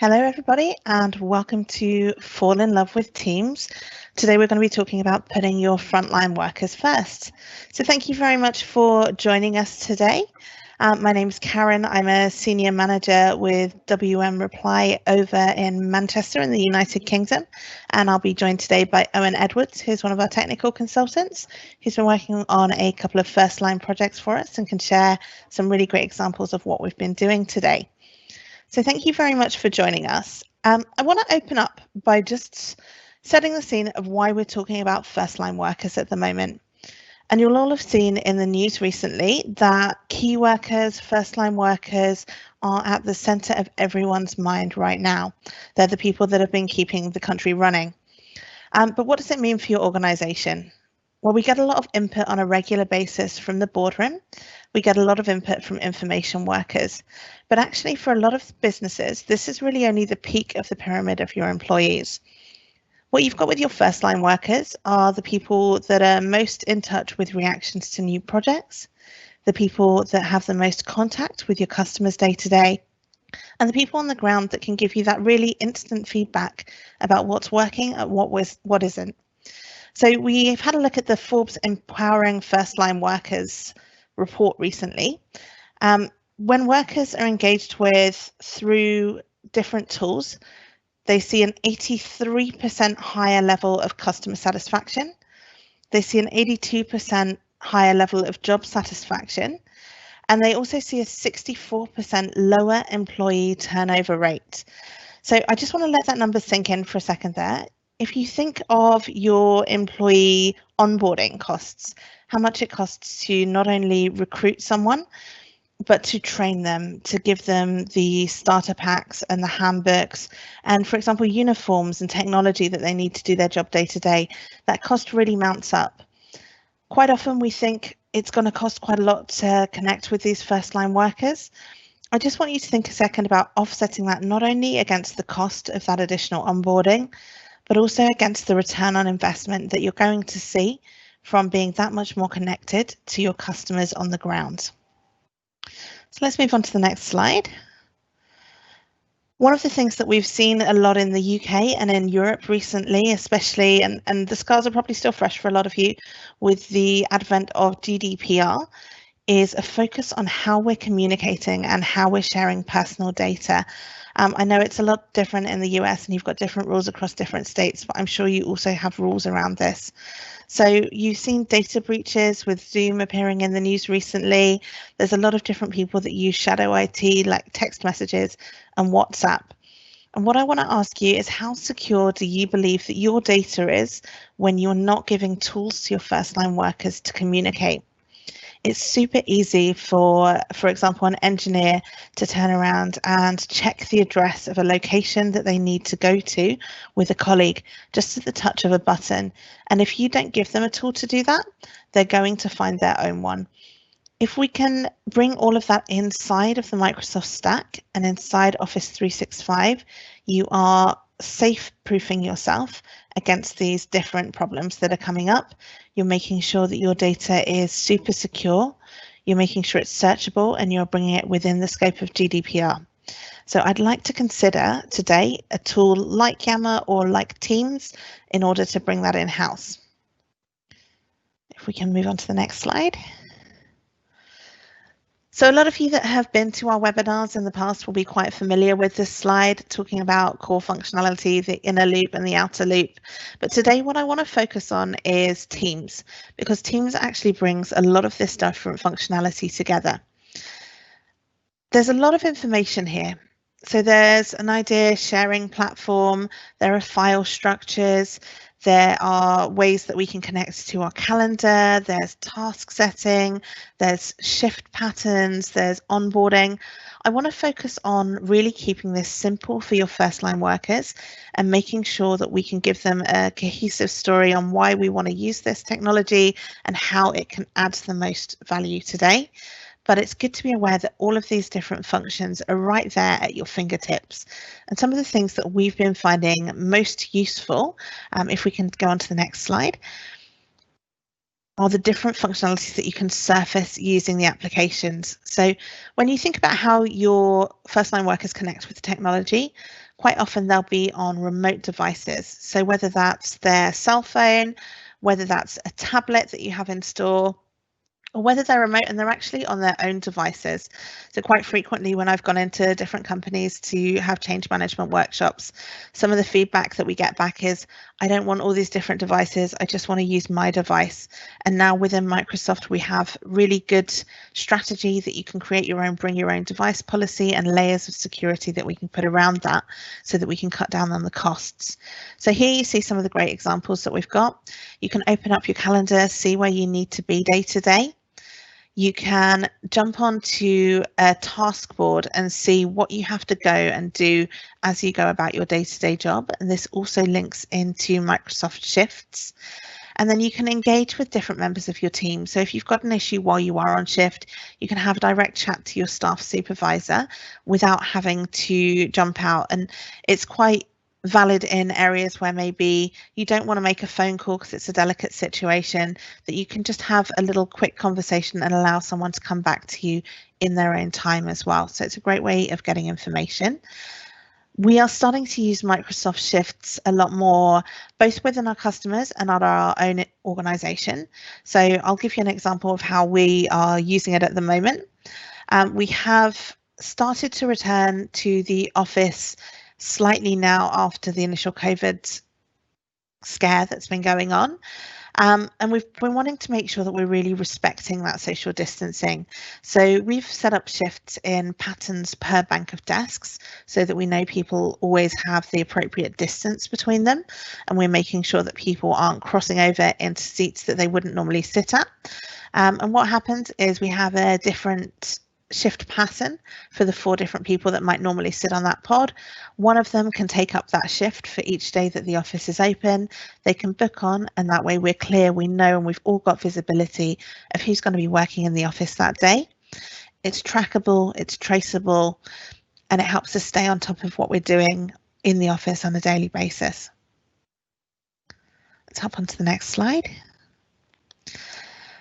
Hello, everybody, and welcome to Fall in Love with Teams. Today, we're going to be talking about putting your frontline workers first. So thank you very much for joining us today. My name is Karen. I'm a senior manager with WM Reply over in Manchester in the United Kingdom, and I'll be joined today by Owen Edwards, who's one of our technical consultants, who's been working on a couple of first-line projects for us and can share some really great examples of what we've been doing today. So thank you very much for joining us. I want to open up by just setting the scene of why we're talking about first-line workers at the moment. And you'll all have seen in the news recently that key workers, first-line workers are at the centre of everyone's mind right now. They're the people that have been keeping the country running. But what does it mean for your organisation? Well, we get a lot of input on a regular basis from the boardroom. We get a lot of input from information workers. But actually, for a lot of businesses, this is really only the peak of the pyramid of your employees. What you've got with your first line workers are the people that are most in touch with reactions to new projects, the people that have the most contact with your customers day to day, and the people on the ground that can give you that really instant feedback about what's working and what isn't. So we've had a look at the Forbes Empowering First Line Workers report recently. When workers are engaged with through different tools, they see an 83% higher level of customer satisfaction. They see an 82% higher level of job satisfaction. And they also see a 64% lower employee turnover rate. So I just want to let that number sink in for a second there. If you think of your employee onboarding costs, how much it costs to not only recruit someone, but to train them, to give them the starter packs and the handbooks, and for example, uniforms and technology that they need to do their job day to day, that cost really mounts up. Quite often we think it's going to cost quite a lot to connect with these first line workers. I just want you to think a second about offsetting that not only against the cost of that additional onboarding, but also against the return on investment that you're going to see from being that much more connected to your customers on the ground. So let's move on to the next slide. One of the things that we've seen a lot in the UK and in Europe recently, especially, and the scars are probably still fresh for a lot of you with the advent of GDPR, is a focus on how we're communicating and how we're sharing personal data. I know it's a lot different in the US and you've got different rules across different states, but I'm sure you also have rules around this. So you've seen data breaches with Zoom appearing in the news recently. There's a lot of different people that use shadow IT like text messages and WhatsApp. And what I want to ask you is, how secure do you believe that your data is when you're not giving tools to your first line workers to communicate? It's super easy for example, an engineer to turn around and check the address of a location that they need to go to with a colleague just at the touch of a button. And if you don't give them a tool to do that, they're going to find their own one. If we can bring all of that inside of the Microsoft stack and inside Office 365, you are safe-proofing yourself against these different problems that are coming up. You're making sure that your data is super secure. You're making sure it's searchable and you're bringing it within the scope of GDPR. So I'd like to consider today a tool like Yammer or like Teams in order to bring that in-house. If we can move on to the next slide. So a lot of you that have been to our webinars in the past will be quite familiar with this slide, talking about core functionality, the inner loop and the outer loop. But today what I want to focus on is Teams, because Teams actually brings a lot of this different functionality together. There's a lot of information here. So there's an idea sharing platform, there are file structures, there are ways that we can connect to our calendar, there's task setting, there's shift patterns, there's onboarding. I want to focus on really keeping this simple for your first line workers and making sure that we can give them a cohesive story on why we want to use this technology and how it can add the most value today. But it's good to be aware that all of these different functions are right there at your fingertips. And some of the things that we've been finding most useful, if we can go on to the next slide, are the different functionalities that you can surface using the applications. So when you think about how your first line workers connect with technology, quite often they'll be on remote devices. So whether that's their cell phone, whether that's a tablet that you have in store, or whether they're remote and they're actually on their own devices. So quite frequently when I've gone into different companies to have change management workshops, some of the feedback that we get back is, I don't want all these different devices, I just want to use my device. And now within Microsoft, we have really good strategy that you can create your own, bring your own device policy and layers of security that we can put around that so that we can cut down on the costs. So here you see some of the great examples that we've got. You can open up your calendar, see where you need to be day to day. You can jump onto a task board and see what you have to go and do as you go about your day-to-day job. And this also links into Microsoft Shifts. And then you can engage with different members of your team. So if you've got an issue while you are on shift, you can have a direct chat to your staff supervisor without having to jump out. And it's quite valid in areas where maybe you don't want to make a phone call because it's a delicate situation, that you can just have a little quick conversation and allow someone to come back to you in their own time as well. So it's a great way of getting information. We are starting to use Microsoft Shifts a lot more, both within our customers and at our own organization. So I'll give you an example of how we are using it at the moment. We have started to return to the office slightly now after the initial COVID scare that's been going on. And we've been wanting to make sure that we're really respecting that social distancing. So we've set up shifts in patterns per bank of desks so that we know people always have the appropriate distance between them. And we're making sure that people aren't crossing over into seats that they wouldn't normally sit at. And what happens is we have a different shift pattern for the 4 different people that might normally sit on that pod. One of them can take up that shift for each day that the office is open. They can book on, and that way we're clear, we know, and we've all got visibility of who's going to be working in the office that day. It's trackable, it's traceable, and it helps us stay on top of what we're doing in the office on a daily basis. Let's hop on to the next slide.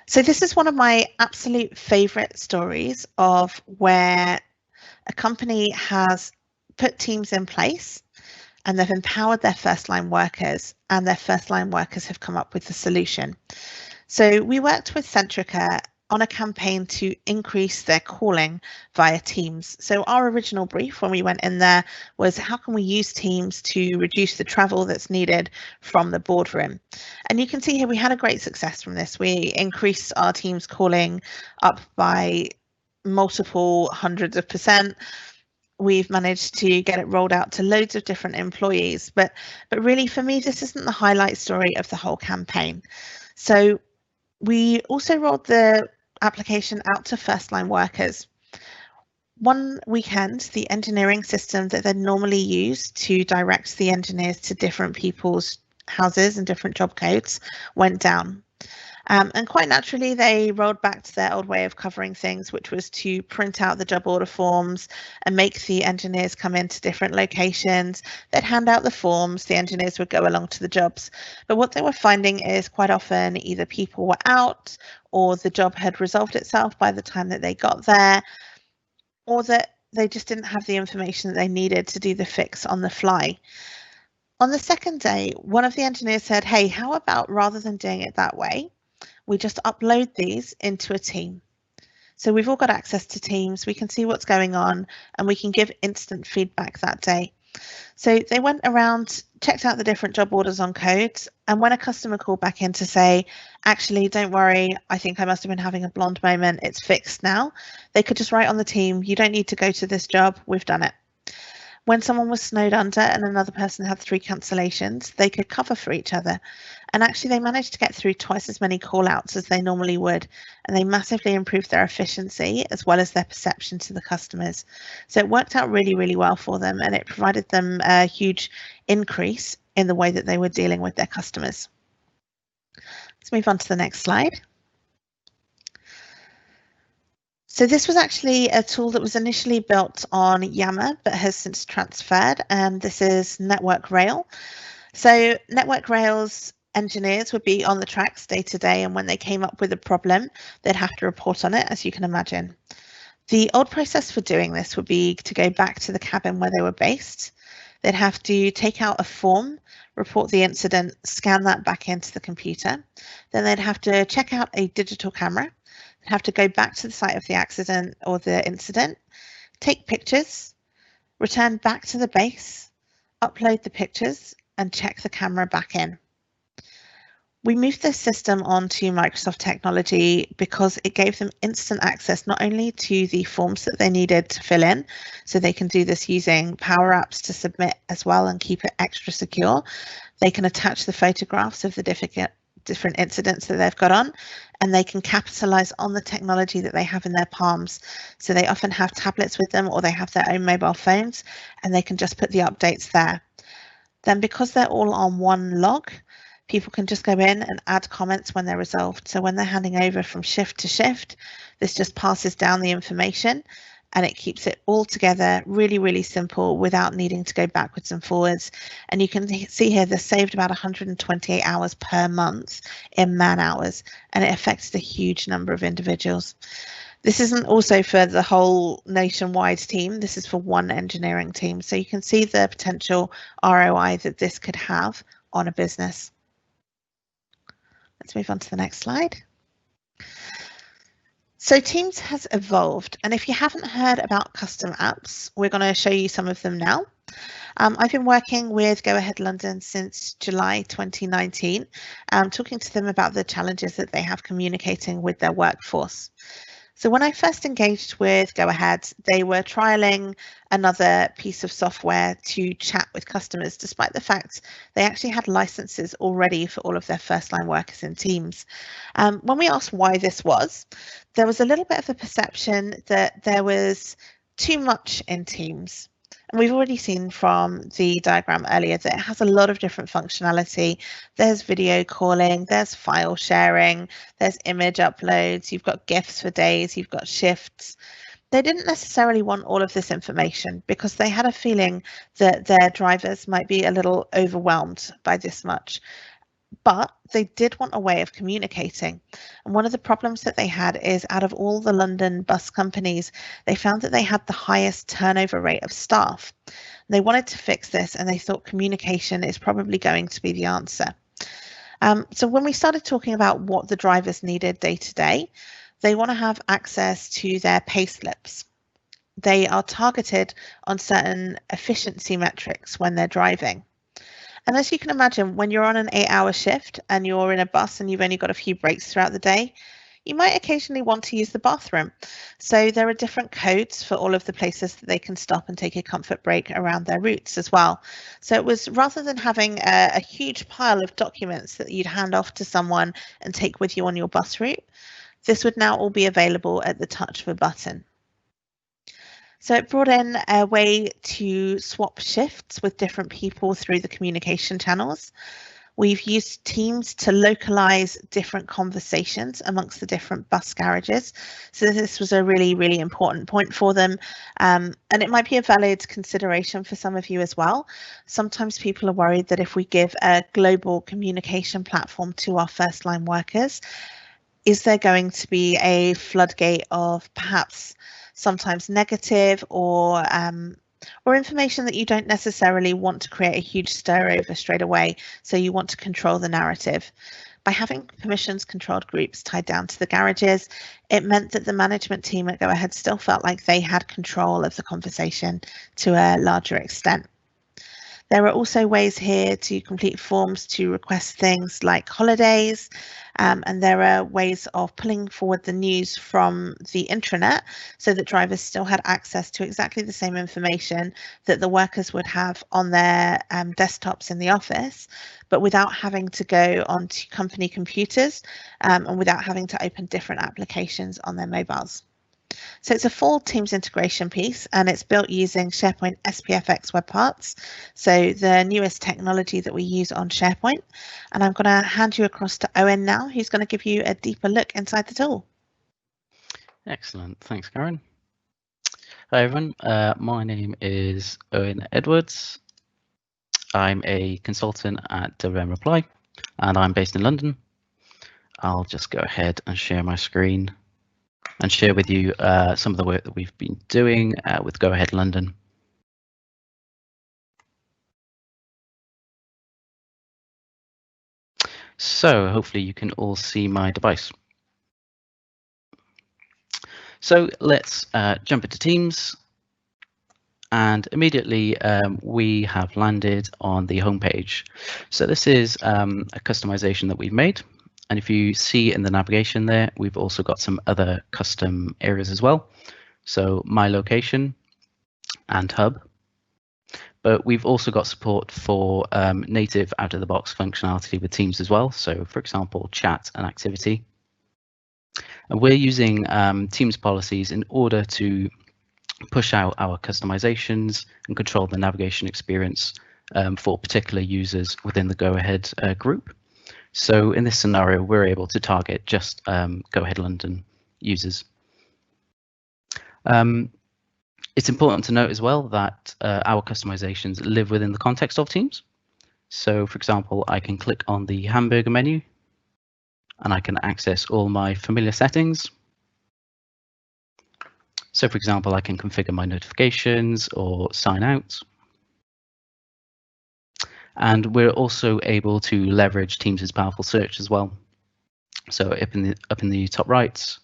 So this is one of my absolute favorite stories of where a company has put teams in place and they've empowered their first line workers, and their first line workers have come up with the solution. So we worked with Centrica on a campaign to increase their calling via Teams. So our original brief when we went in there was, how can we use Teams to reduce the travel that's needed from the boardroom? And you can see here we had a great success from this. We increased our Teams calling up by multiple hundreds of %. We've managed to get it rolled out to loads of different employees. But really, for me, this isn't the highlight story of the whole campaign. So we also rolled the application out to first line workers. One weekend, the engineering system that they normally use to direct the engineers to different people's houses and different job codes went down. And quite naturally, they rolled back to their old way of covering things, which was to print out the job order forms and make the engineers come into different locations. They'd hand out the forms, the engineers would go along to the jobs. But what they were finding is quite often either people were out, or the job had resolved itself by the time that they got there, or that they just didn't have the information that they needed to do the fix on the fly. On the second day, one of the engineers said, hey, how about rather than doing it that way, we just upload these into a team. So we've all got access to Teams, we can see what's going on, and we can give instant feedback that day. So they went around, checked out the different job orders on codes, and when a customer called back in to say, actually, don't worry, I think I must have been having a blonde moment, it's fixed now, they could just write on the team, you don't need to go to this job, we've done it. When someone was snowed under and another person had 3 cancellations, they could cover for each other. And actually they managed to get through twice as many call outs as they normally would. And they massively improved their efficiency as well as their perception to the customers. So it worked out really, really well for them, and it provided them a huge increase in the way that they were dealing with their customers. Let's move on to the next slide. So this was actually a tool that was initially built on Yammer, but has since transferred, and this is Network Rail. So Network Rail's engineers would be on the tracks day to day, and when they came up with a problem, they'd have to report on it, as you can imagine. The old process for doing this would be to go back to the cabin where they were based. They'd have to take out a form, report the incident, scan that back into the computer. Then they'd have to check out a digital camera. They'd have to go back to the site of the accident or the incident, take pictures, return back to the base, upload the pictures, and check the camera back in. We moved this system onto Microsoft technology because it gave them instant access not only to the forms that they needed to fill in, so they can do this using Power Apps to submit as well and keep it extra secure. They can attach the photographs of the different incidents that they've got on, and they can capitalize on the technology that they have in their palms. So they often have tablets with them or they have their own mobile phones, and they can just put the updates there. Then because they're all on one log, people can just go in and add comments when they're resolved. So when they're handing over from shift to shift, this just passes down the information and it keeps it all together really, really simple without needing to go backwards and forwards. And you can see here they're saved about 128 hours per month in man hours, and it affects a huge number of individuals. This isn't also for the whole nationwide team. This is for one engineering team. So you can see the potential ROI that this could have on a business. Let's move on to the next slide. So Teams has evolved, and if you haven't heard about custom apps, we're going to show you some of them now. I've been working with Go Ahead London since July 2019, talking to them about the challenges that they have communicating with their workforce. So when I first engaged with Go Ahead, they were trialing another piece of software to chat with customers, despite the fact they actually had licenses already for all of their first-line workers in Teams. When we asked why this was, there was a little bit of a perception that there was too much in Teams. And we've already seen from the diagram earlier that it has a lot of different functionality. There's video calling, there's file sharing, there's image uploads, you've got GIFs for days, you've got shifts. They didn't necessarily want all of this information because they had a feeling that their drivers might be a little overwhelmed by this much. But they did want a way of communicating. And one of the problems that they had is out of all the London bus companies, they found that they had the highest turnover rate of staff. They wanted to fix this and they thought communication is probably going to be the answer. So when we started talking about what the drivers needed day to day, they want to have access to their pay slips. They are targeted on certain efficiency metrics when they're driving. And as you can imagine, when you're on an 8-hour shift and you're in a bus and you've only got a few breaks throughout the day, you might occasionally want to use the bathroom. So there are different codes for all of the places that they can stop and take a comfort break around their routes as well. So it was, rather than having a huge pile of documents that you'd hand off to someone and take with you on your bus route, this would now all be available at the touch of a button. So it brought in a way to swap shifts with different people through the communication channels. We've used Teams to localize different conversations amongst the different bus garages. So this was a really, really important point for them. And it might be a valid consideration for some of you as well. Sometimes people are worried that if we give a global communication platform to our first line workers, is there going to be a floodgate of perhaps sometimes negative or information that you don't necessarily want to create a huge stir over straight away, so you want to control the narrative. By having permissions controlled groups tied down to the garages, it meant that the management team at Go Ahead still felt like they had control of the conversation to a larger extent. There are also ways here to complete forms to request things like holidays, and there are ways of pulling forward the news from the intranet so that drivers still had access to exactly the same information that the workers would have on their desktops in the office, but without having to go onto company computers and without having to open different applications on their mobiles. So it's a full Teams integration piece, and it's built using SharePoint SPFX web parts, so the newest technology that we use on SharePoint. And I'm going to hand you across to Owen now, who's going to give you a deeper look inside the tool. Excellent. Thanks, Karen. Hi, everyone. My name is Owen Edwards. I'm a consultant at WM Reply, and I'm based in London. I'll just go ahead and share my screen and share with you some of the work that we've been doing with Go Ahead London. So hopefully you can all see my device. So let's jump into Teams. And immediately we have landed on the home page. So this is a customization that we've made. And if you see in the navigation there, we've also got some other custom areas as well. So my location and hub. But we've also got support for native out-of-the-box functionality with Teams as well. So for example, chat and activity. And we're using Teams policies in order to push out our customizations and control the navigation experience for particular users within the Go Ahead group. So in this scenario, we're able to target just Go Ahead London users. It's important to note as well that our customizations live within the context of Teams. So for example, I can click on the hamburger menu and I can access all my familiar settings. So for example, I can configure my notifications or sign out. And we're also able to leverage Teams' powerful search as well. So up in the top right,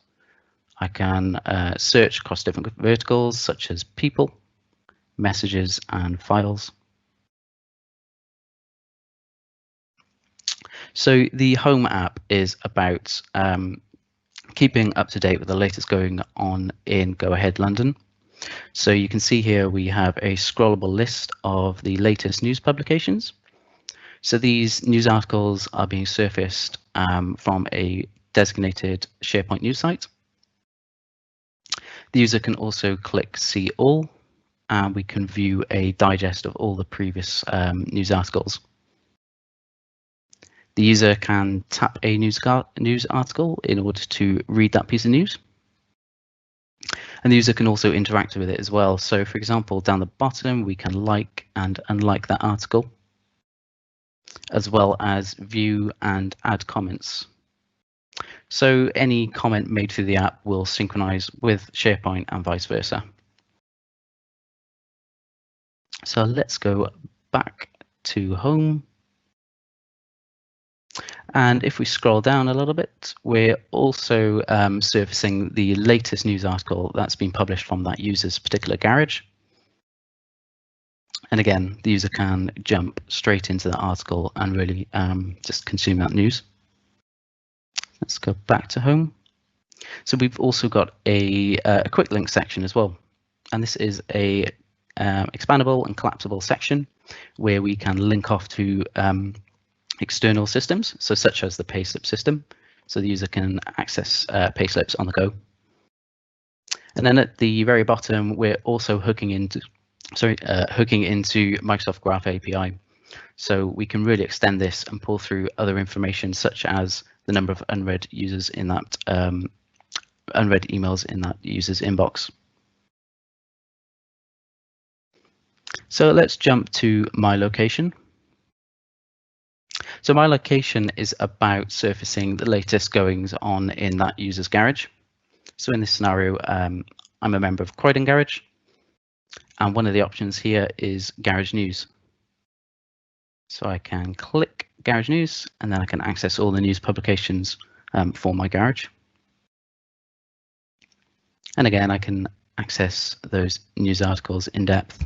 I can search across different verticals such as people, messages, and files. So the Home app is about keeping up to date with the latest going on in Go Ahead London. So you can see here we have a scrollable list of the latest news publications. So these news articles are being surfaced from a designated SharePoint news site. The user can also click See All, and we can view a digest of all the previous news articles. The user can tap a news article in order to read that piece of news. And the user can also interact with it as well. So for example, down the bottom, we can like and unlike that article, as well as view and add comments. So any comment made through the app will synchronize with SharePoint and vice versa. So let's go back to home. And if we scroll down a little bit, we're also surfacing the latest news article that's been published from that user's particular garage. And again, the user can jump straight into that article and really just consume that news. Let's go back to home. So we've also got a quick link section as well. And this is a expandable and collapsible section where we can link off to external systems, so such as the payslip system. So the user can access payslips on the go. And then at the very bottom, we're also hooking into Microsoft Graph API. So we can really extend this and pull through other information such as the number of unread users in that unread emails in that user's inbox. So let's jump to my location. So my location is about surfacing the latest goings on in that user's garage. So in this scenario, I'm a member of Croydon Garage, and one of the options here is Garage News. So I can click Garage News, and then I can access all the news publications for my garage. And again, I can access those news articles in depth.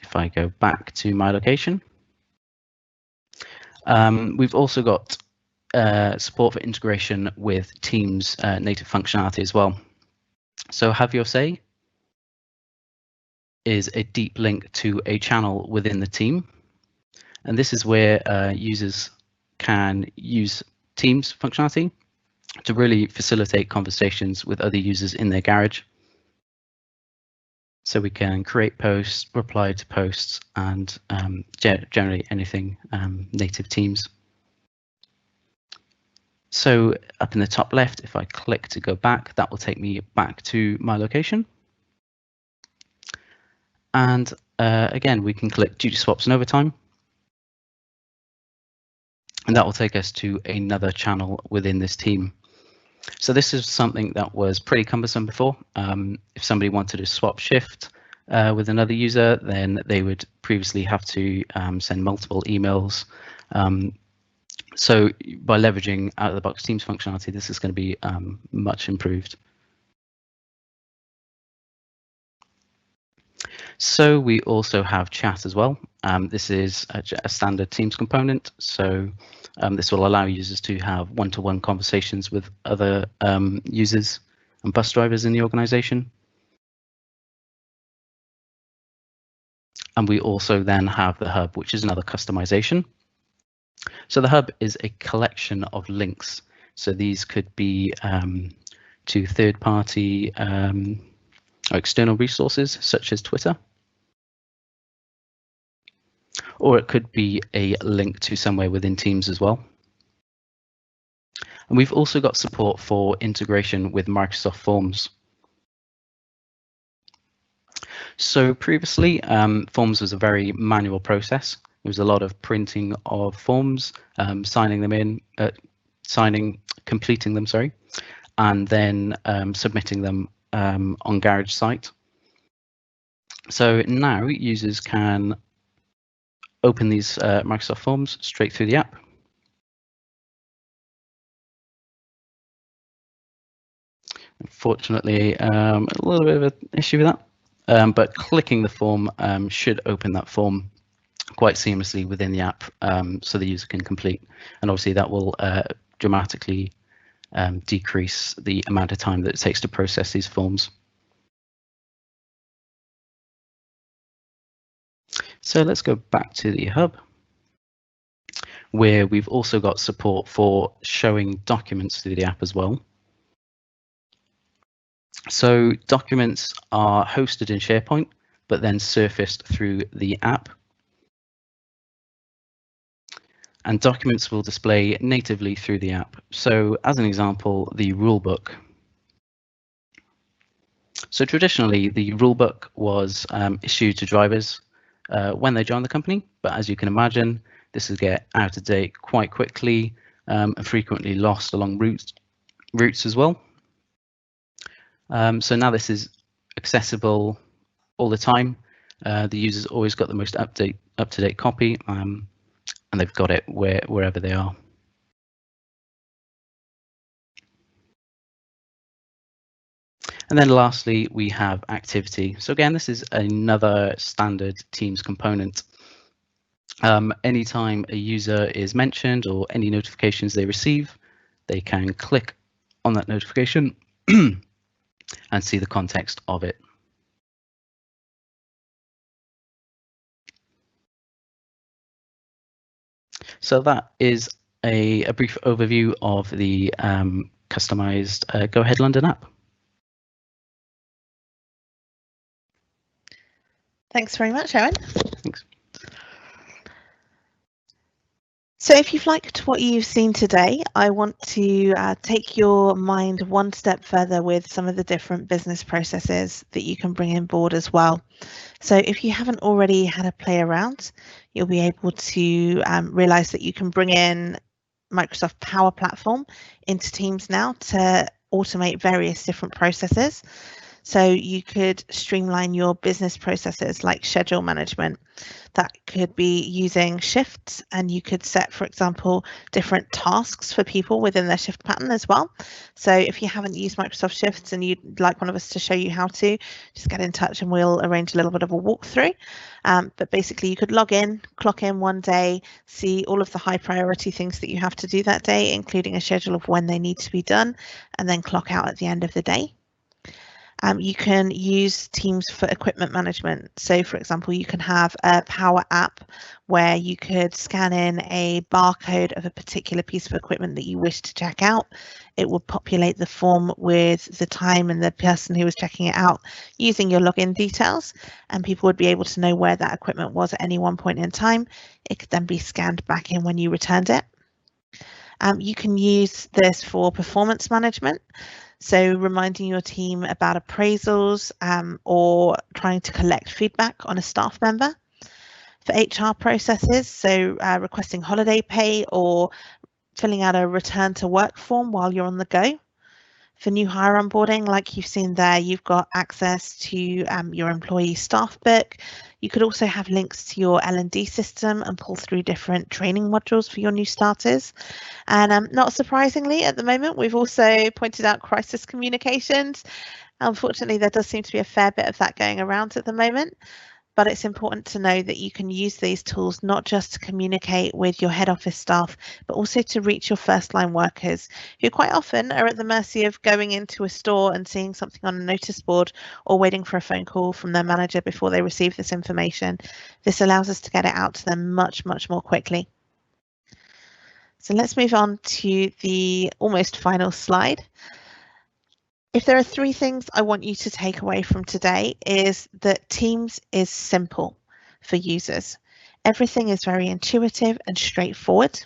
If I go back to my location, we've also got support for integration with Teams native functionality as well. So Have Your Say is a deep link to a channel within the team. And this is where users can use Teams functionality to really facilitate conversations with other users in their garage. So we can create posts, reply to posts, and generate anything native Teams. So up in the top left, if I click to go back, that will take me back to my location. And again, we can click duty swaps and overtime. And that will take us to another channel within this team. So this is something that was pretty cumbersome before. If somebody wanted to swap shift, with another user, then they would previously have to send multiple emails. So by leveraging out-of-the-box Teams functionality, this is going to be much improved. So we also have chat as well. This is a standard Teams component. So this will allow users to have one-to-one conversations with other users and bus drivers in the organization. And we also then have the hub, which is another customization. So the hub is a collection of links. So these could be to third-party or external resources, such as Twitter. Or it could be a link to somewhere within Teams as well. And we've also got support for integration with Microsoft Forms. So previously, Forms was a very manual process. There was a lot of printing of forms, signing them in, completing them, sorry, and then submitting them on Garage site. So now users can open these Microsoft Forms straight through the app. Unfortunately, a little bit of an issue with that, but clicking the form should open that form quite seamlessly within the app, so the user can complete. And obviously that will dramatically decrease the amount of time that it takes to process these forms. So let's go back to the hub, where we've also got support for showing documents through the app as well. So documents are hosted in SharePoint, but then surfaced through the app. And documents will display natively through the app. So as an example, the rulebook. So traditionally, the rulebook was issued to drivers when they join the company, but as you can imagine, this will get out of date quite quickly and frequently lost along routes as well. So now this is accessible all the time. The user's always got the most up-to-date copy, and they've got it wherever they are. And then lastly, we have activity. So again, this is another standard Teams component. Anytime a user is mentioned or any notifications they receive, they can click on that notification and see the context of it. So that is a brief overview of the customized Go Ahead London app. Thanks very much, Owen. Thanks. So if you've liked what you've seen today, I want to take your mind one step further with some of the different business processes that you can bring on board as well. So if you haven't already had a play around, you'll be able to realize that you can bring in Microsoft Power Platform into Teams now to automate various different processes. So you could streamline your business processes like schedule management. That could be using shifts, and you could set, for example, different tasks for people within their shift pattern as well. So if you haven't used Microsoft Shifts and you'd like one of us to show you how to, just get in touch and we'll arrange a little bit of a walkthrough. But basically you could log in, clock in one day, see all of the high priority things that you have to do that day, including a schedule of when they need to be done, and then clock out at the end of the day. You can use Teams for equipment management. So for example, you can have a Power app where you could scan in a barcode of a particular piece of equipment that you wish to check out. It will populate the form with the time and the person who was checking it out using your login details, and people would be able to know where that equipment was at any one point in time. It could then be scanned back in when you returned it. You can use this for performance management. So reminding your team about appraisals or trying to collect feedback on a staff member. For HR processes, so requesting holiday pay or filling out a return to work form while you're on the go. For new hire onboarding, like you've seen there, you've got access to your employee staff book. You could also have links to your L&D system and pull through different training modules for your new starters. And not surprisingly, at the moment, we've also pointed out crisis communications. Unfortunately, there does seem to be a fair bit of that going around at the moment. But it's important to know that you can use these tools not just to communicate with your head office staff, but also to reach your first line workers who quite often are at the mercy of going into a store and seeing something on a notice board or waiting for a phone call from their manager before they receive this information. This allows us to get it out to them much, much more quickly. So let's move on to the almost final slide. If there are 3 things I want you to take away from today, is that Teams is simple for users. Everything is very intuitive and straightforward.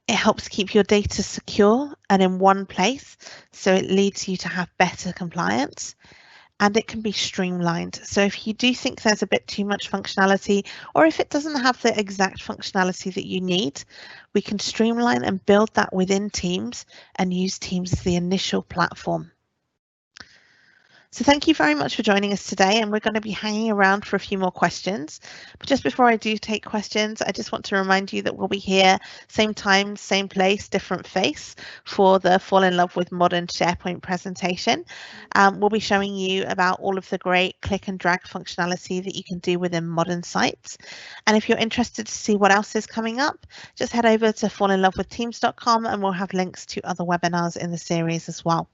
It helps keep your data secure and in one place, so it leads you to have better compliance. And it can be streamlined. So if you do think there's a bit too much functionality, or if it doesn't have the exact functionality that you need, we can streamline and build that within Teams and use Teams as the initial platform. So thank you very much for joining us today, and we're going to be hanging around for a few more questions. But just before I do take questions, I just want to remind you that we'll be here same time, same place, different face for the Fall in Love with Modern SharePoint presentation. We'll be showing you about all of the great click and drag functionality that you can do within modern sites. And if you're interested to see what else is coming up, just head over to fallinlovewithteams.com and we'll have links to other webinars in the series as well.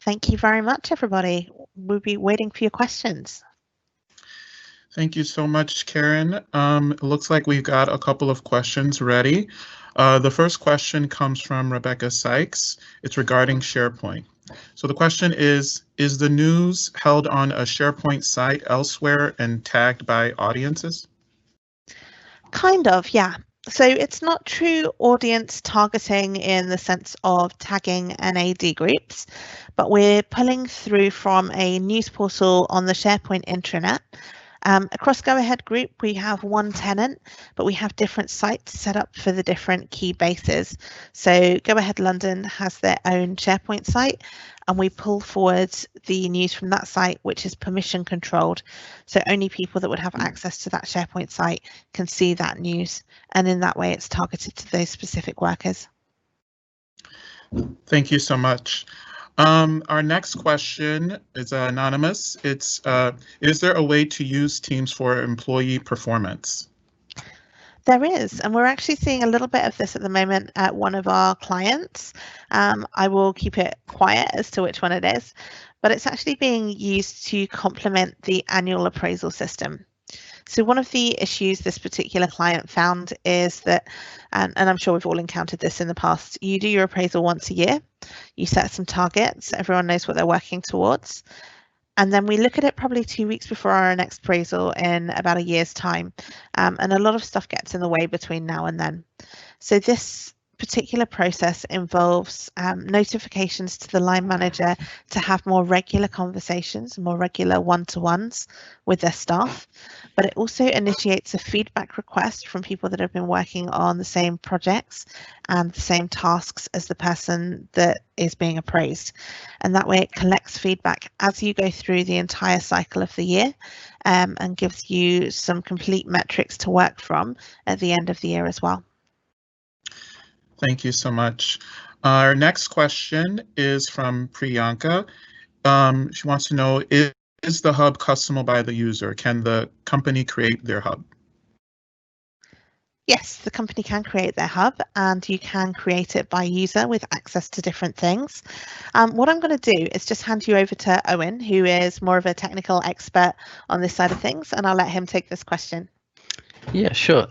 Thank you very much, everybody. We'll be waiting for your questions. Thank you so much, Karen. It looks like we've got a couple of questions ready. The first question comes from Rebecca Sykes. It's regarding SharePoint. So the question is the news held on a SharePoint site elsewhere and tagged by audiences? Kind of, yeah. So it's not true audience targeting in the sense of tagging NAD groups, but we're pulling through from a news portal on the SharePoint intranet. Across Go Ahead Group, we have one tenant, but we have different sites set up for the different key bases. So Go Ahead London has their own SharePoint site, and we pull forward the news from that site, which is permission controlled. So only people that would have access to that SharePoint site can see that news. And in that way, it's targeted to those specific workers. Thank you so much. Our next question is anonymous. It's, is there a way to use Teams for employee performance? There is, and we're actually seeing a little bit of this at the moment at one of our clients. I will keep it quiet as to which one it is, but it's actually being used to complement the annual appraisal system. So one of the issues this particular client found is that, and I'm sure we've all encountered this in the past, you do your appraisal once a year, you set some targets, everyone knows what they're working towards, and then we look at it probably 2 weeks before our next appraisal in about a year's time, and a lot of stuff gets in the way between now and then. So this particular process involves notifications to the line manager to have more regular conversations, more regular one-to-ones with their staff, but it also initiates a feedback request from people that have been working on the same projects and the same tasks as the person that is being appraised. And that way it collects feedback as you go through the entire cycle of the year, and gives you some complete metrics to work from at the end of the year as well. Thank you so much. Our next question is from Priyanka. She wants to know, is the hub customizable by the user? Can the company create their hub? Yes, the company can create their hub, and you can create it by user with access to different things. What I'm going to do is just hand you over to Owen, who is more of a technical expert on this side of things, and I'll let him take this question. Yeah, sure.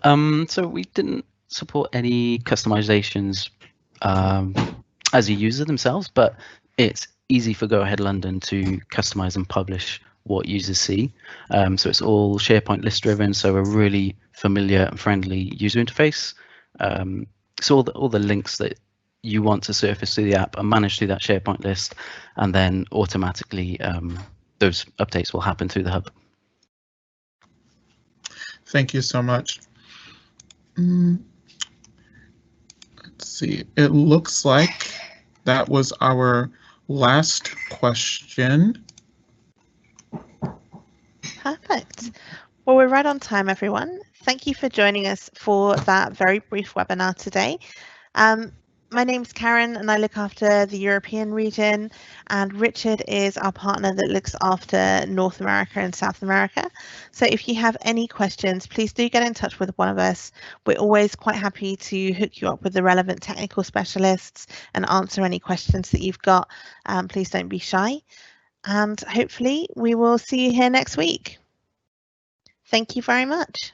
So we didn't support any customizations as a user themselves, but it's easy for Go Ahead London to customize and publish what users see. So it's all SharePoint list driven, so a really familiar and friendly user interface. So all the links that you want to surface to the app are managed through that SharePoint list, and then automatically those updates will happen through the hub. Thank you so much. Let's see, it looks like that was our last question. Perfect. Well, we're right on time, everyone. Thank you for joining us for that very brief webinar today. My name's Karen and I look after the European region, and Richard is our partner that looks after North America and South America. So if you have any questions, please do get in touch with one of us. We're always quite happy to hook you up with the relevant technical specialists and answer any questions that you've got. Please don't be shy, and hopefully we will see you here next week. Thank you very much.